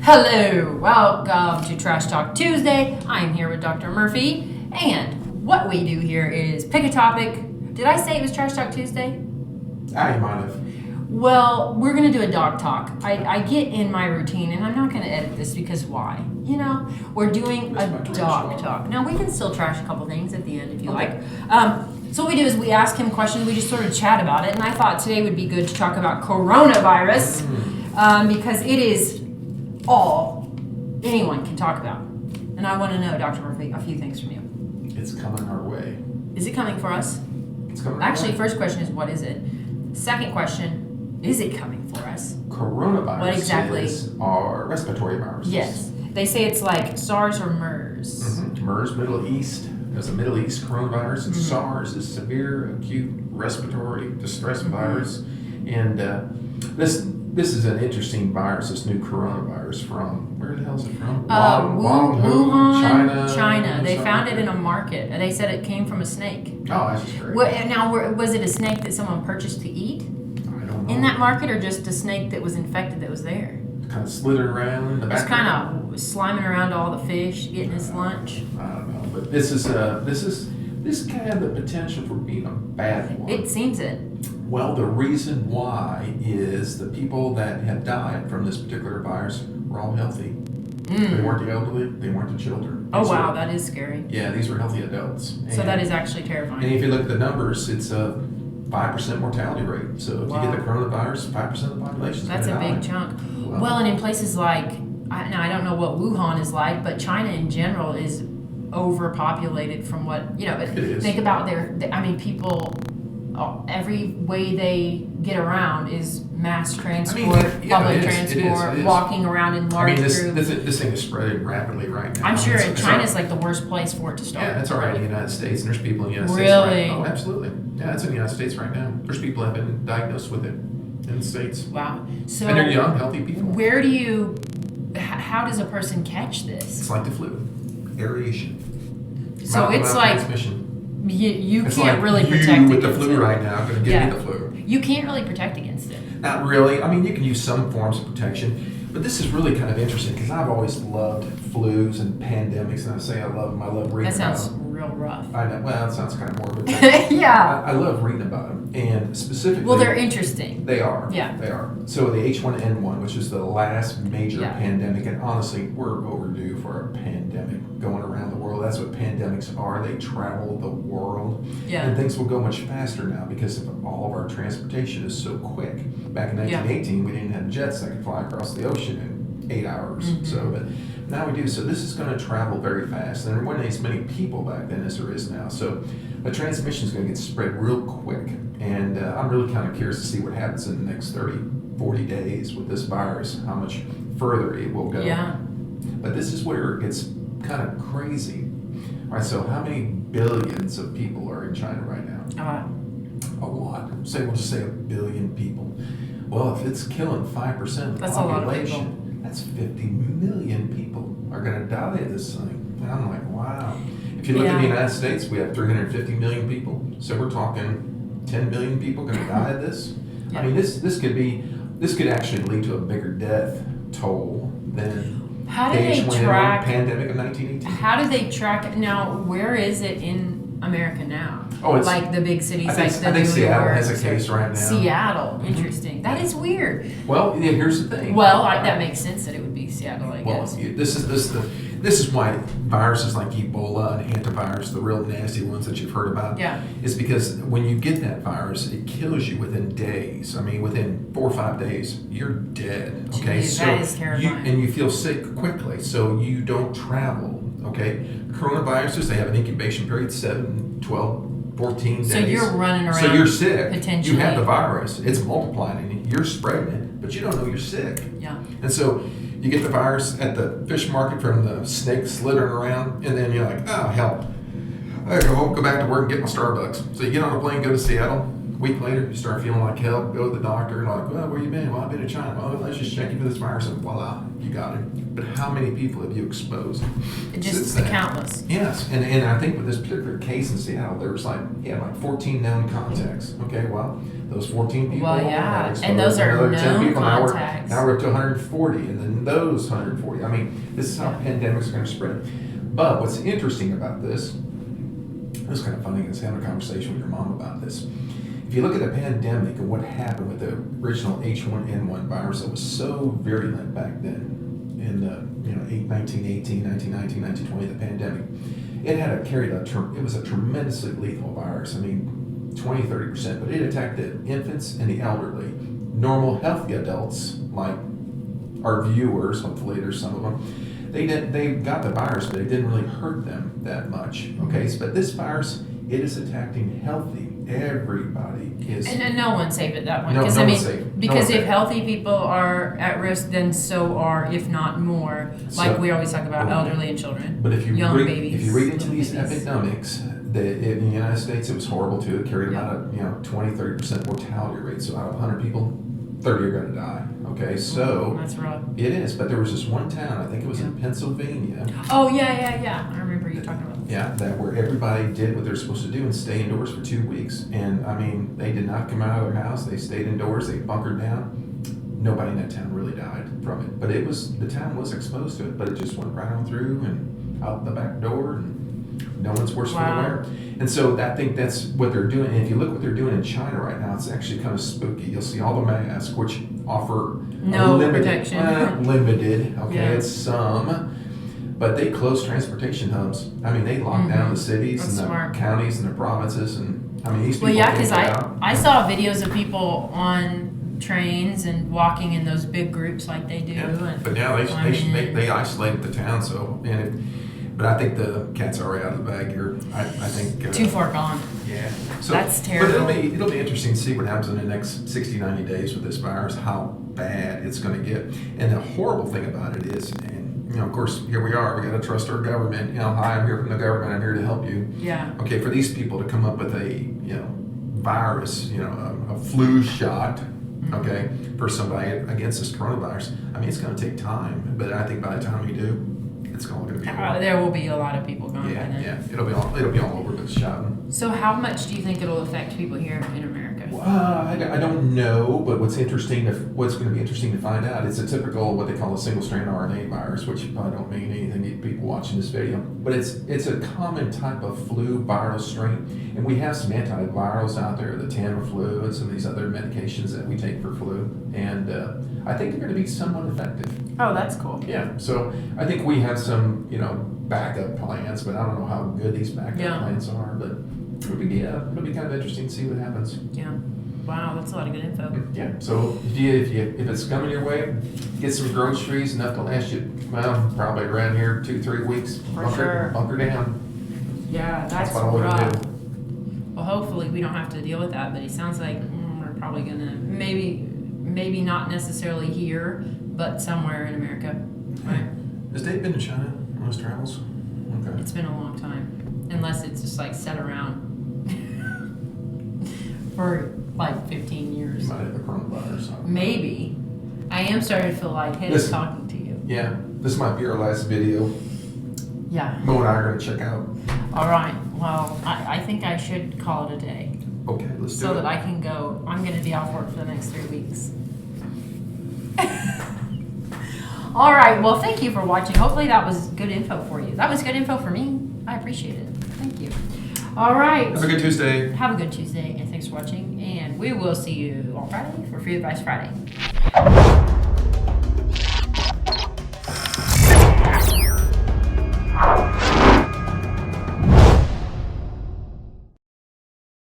Hello, welcome to Trash Talk Tuesday. I'm here with Dr. Murphy, and what we do here is pick a topic. Did I say it was Trash Talk Tuesday? You might have. Well, we're going to do a dog talk. I get in my routine, and I'm not going to edit this because why? You know, we're doing a dog talk. Now, we can still trash a couple things at the end if you like. So what we do is we ask him questions, we just sort of chat about it, and I thought today would be good to talk about coronavirus because it is all anyone can talk about. And I want to know, Dr. Murphy, a few things from you. It's coming our way. Is it coming for us? It's coming Actually, our way. first question is, what is it? Second question, is it coming for us? Coronavirus What exactly? are respiratory viruses. Yes. They say it's like SARS or MERS. MERS, Middle East. There's a Middle East coronavirus, and SARS is severe acute respiratory distress virus. And this is an interesting virus, this new coronavirus from, where the hell is it from? Wuhan, China. China. They found it in a market. They said it came from a snake. Oh, that's just great. Now, was it a snake that someone purchased to eat I don't know. in that market, or just a snake that was infected that was there? Kind of slithered around in the Just background. kind of sliming around all the fish, getting his lunch. I don't know, but this can have the potential for being a bad one. It seems it. Well, the reason why is the people that have died from this particular virus were all healthy. They weren't the elderly, they weren't the children. Oh, These wow, were- that is scary. Yeah, these were healthy adults. So And- that is actually And terrifying. if you look at the numbers, it's a 5% mortality rate. So if Wow. you get the coronavirus, 5% of the population is That's a going to die. big chunk. Wow. Well, and in places like, now I don't know what Wuhan is like, but China in general is overpopulated from what, It is. think about people, every way they get around is mass transport, public it is, transport, it is. walking around in large this groups. thing is spreading rapidly right now. I'm sure It's- it's China's already- like the worst place for it to start. Yeah, it's already in the United States, and there's people in the United States. Really? Oh, absolutely. Yeah, it's in the United States right now. There's people that have been diagnosed with it in the States. Wow. So And they're young, healthy people. where do you, how does a person catch this? It's like the flu. Aeration. So Mouth-to-mouth it's like, transmission. you It's can't like really you protect with the against flu it. right now, going to give Yeah. me the flu. You can't really protect against it. Not really. I mean, you can use some forms of protection, but this is really kind of interesting because I've always loved flus and pandemics, and I say I love them. I love reading That sounds about them. real rough. I know. Well, it sounds kind of morbid. But Yeah. I love reading about them, and specifically. Well, they're interesting. They are. Yeah. They are. So the H1N1, which is the last major Yeah. pandemic, and honestly, we're overdue for a pandemic going around the world. That's what pandemics are. They travel the world. Yeah. And things will go much faster now because of all of our transportation is so quick. Back in Yeah. 1918, we didn't have jets that could fly across the ocean in 8 hours. So, but now we do. So this is going to travel very fast. And there weren't as many people back then as there is now. So the transmission is going to get spread real quick. And I'm really kind of curious to see what happens in the next 30, 40 days with this virus, how much further it will go. Yeah. But this is where it gets kind of crazy. All right, so how many billions of people are in China right now? A lot. We'll just say 1 billion people. Well, if it's killing 5% of the That's a lot of population, that's 50 million people are going to die of this thing. And I'm like, wow. If you look at the Yeah. United States, we have 350 million people. So we're talking 10 million people going to die of this. Yeah. I mean, this could actually lead to a bigger death toll than How do the they H1N1 track? pandemic of 1918. How do they track it? Now, where is it in America now? Oh, it's like the big cities, I think, like the I think New Seattle York, has a case right now. Seattle, interesting. That is weird. Well, yeah, here's the thing. Well, that makes sense that it would be Seattle, I Well, guess. this is why viruses like Ebola and antivirus, the real nasty ones that you've heard about, Yeah. is because when you get that virus, it kills you within days. I mean, within 4 or 5 days, you're dead. Okay, Jeez, so that is terrifying. and you feel sick quickly, so you don't travel. Okay, coronaviruses, they have an incubation period 7, 12, 14 days. So you're running around. So you're sick. potentially. You have the virus. It's multiplying. And you're spreading it, but you don't know you're sick. Yeah. And so you get the virus at the fish market from the snake slithering around, and then you're like, oh, help. I won't go back to work and get my Starbucks. So you get on a plane, go to Seattle. A week later, you start feeling like hell. Go to the doctor, and like, well, where you been? Well, I've been to China. Well, let's just check you for this virus, and voila, you got it. But how many people have you exposed? Just countless. Yes, and I think with this particular case in Seattle, there was like 14 known contacts. Okay, well, those 14 people. Well, yeah, had exposed and those are another 10 known people. contacts. Now we're up to 140, and then those 140. I mean, this is how pandemics are going to spread. But what's interesting about this, it was kind of funny. I was having a conversation with your mom about this. If you look at the pandemic and what happened with the original H1N1 virus that was so virulent back then in 1918, 1919, 1920, the pandemic, it was a tremendously lethal virus. I mean, 20-30%, but it attacked the infants and the elderly. Normal, healthy adults, like our viewers, hopefully there's some of them, they got the virus, but it didn't really hurt them that much. Okay, but this virus, it is attacking healthy. Everybody is. And no one's safe at that point. No, Because no I one's mean, safe. because No if one's healthy people are at risk, then so are, if not more, like we always talk about, elderly and children. But if you young read, babies, if you read into little these babies. epidemics, in the United States, it was horrible too. It carried about a 20-30% mortality rate. So out of 100 people, 30 are going to die. Okay, so That's rough. it is. But there was this one town, I think it was in Pennsylvania. Oh yeah. I remember you talking about this. Yeah, that where everybody did what they're supposed to do and stay indoors for 2 weeks. And I mean, they did not come out of their house. They stayed indoors. They bunkered down. Nobody in that town really died from it. But the town was exposed to it, but it just went right on through and out the back door, and no one's worse for the wear. And so I think that's what they're doing. And if you look what they're doing in China right now, it's actually kind of spooky. You'll see all the masks, which offer No limited protection. limited. Okay, Yeah. it's some. But they closed transportation hubs. I mean, they locked down the cities That's and the smart. counties and the provinces, and I mean, these people. Well, yeah, can't because get out. I saw videos of people on trains and walking in those big groups like they do. Yeah. And, But now they isolated the town, so but I think the cat's already out of the bag here. I think too far gone. Yeah. So, That's terrible. But it'll be interesting to see what happens in the next 60, 90 days with this virus, how bad it's going to get. And the horrible thing about it is, and of course, here we are. We got to trust our government. Hi, I'm here from the government. I'm here to help you. Yeah. Okay, for these people to come up with a virus, a flu shot, okay, for somebody against this coronavirus. I mean, it's going to take time, but I think by the time we do, it's going to be. There will be a lot of people gone by then. Yeah, it'll be all over the shouting. So how much do you think it'll affect people here in America? I don't know, but what's going to be interesting to find out, it's a typical what they call a single-strand RNA virus, which probably don't mean anything to people watching this video, but it's a common type of flu viral strain, and we have some antivirals out there, the Tamiflu and some of these other medications that we take for flu, and I think they're going to be somewhat effective. Oh, that's cool. Yeah, so I think we have some, backup plans, but I don't know how good these backup plans are, but it'll be kind of interesting to see what happens. Yeah. Wow, that's a lot of good info. Yeah. So if it's coming your way, get some groceries, enough to last you, well, probably around here 2-3 weeks. Bunker down. Yeah, that's what I would rough. do. Well, hopefully we don't have to deal with that, but it sounds like we're probably gonna maybe not necessarily here, but somewhere in America. Right? Has Dave been to China on his travels? Okay. It's been a long time, unless it's just like set around for like 15 years. You might have a coronavirus. Maybe. I am starting to feel like talking to you. Yeah, this might be our last video. Yeah. Mo and I are going to check out. All right. Well, I think I should call it a day. Okay, let's do it. So that I can go. I'm going to be off work for the next 3 weeks. All right. Well, thank you for watching. Hopefully that was good info for you. That was good info for me. I appreciate it. Thank you. All right. Have a good Tuesday. Have a good Tuesday, and thanks for watching. And we will see you on Friday for Free Advice Friday.